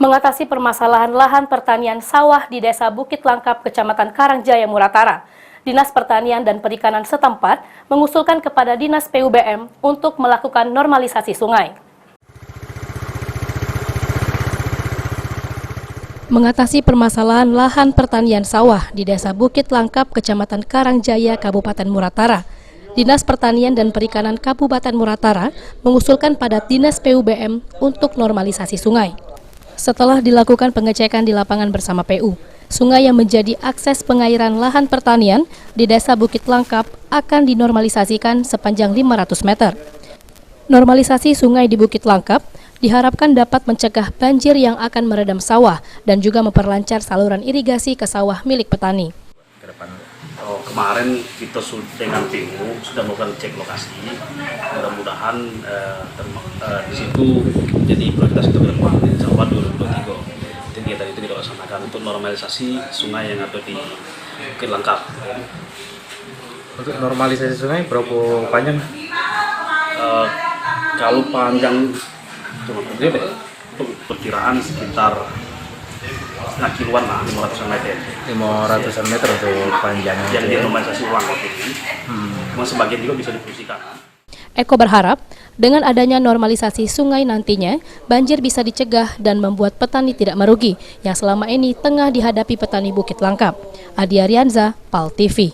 mengatasi permasalahan lahan pertanian sawah di Desa Bukit Langkap, Kecamatan Karangjaya, Muratara. Dinas Pertanian dan Perikanan setempat mengusulkan kepada Dinas PUBM untuk melakukan normalisasi sungai. Mengatasi permasalahan lahan pertanian sawah di Desa Bukit Langkap, Kecamatan Karangjaya, Kabupaten Muratara, Dinas Pertanian dan Perikanan Kabupaten Muratara mengusulkan pada Dinas PUBM untuk normalisasi sungai. Setelah dilakukan pengecekan di lapangan bersama PU, sungai yang menjadi akses pengairan lahan pertanian di Desa Bukit Langkap akan dinormalisasikan sepanjang 500 meter. Normalisasi sungai di Bukit Langkap diharapkan dapat mencegah banjir yang akan merendam sawah dan juga memperlancar saluran irigasi ke sawah milik petani. Kemarin kita dengan PU sudah melakukan cek lokasi, mudah-mudahan di situ jadi prioritas kita ke depan, insya Allah 2023. Kegiatan itu kita laksanakan untuk normalisasi sungai yang ada di Bukit Langkap. Untuk normalisasi sungai berapa panjang? Kalau panjang cuma perkiraan sekitar setengah kiloan lah, 500 meter. 500 meter untuk panjangnya. Yang dinormalisasi ulang waktu ini. Cuma sebagian juga bisa difungsikan. Eko berharap dengan adanya normalisasi sungai nantinya, banjir bisa dicegah dan membuat petani tidak merugi yang selama ini tengah dihadapi petani Bukit Langkap. Adi Arianza, PAL TV.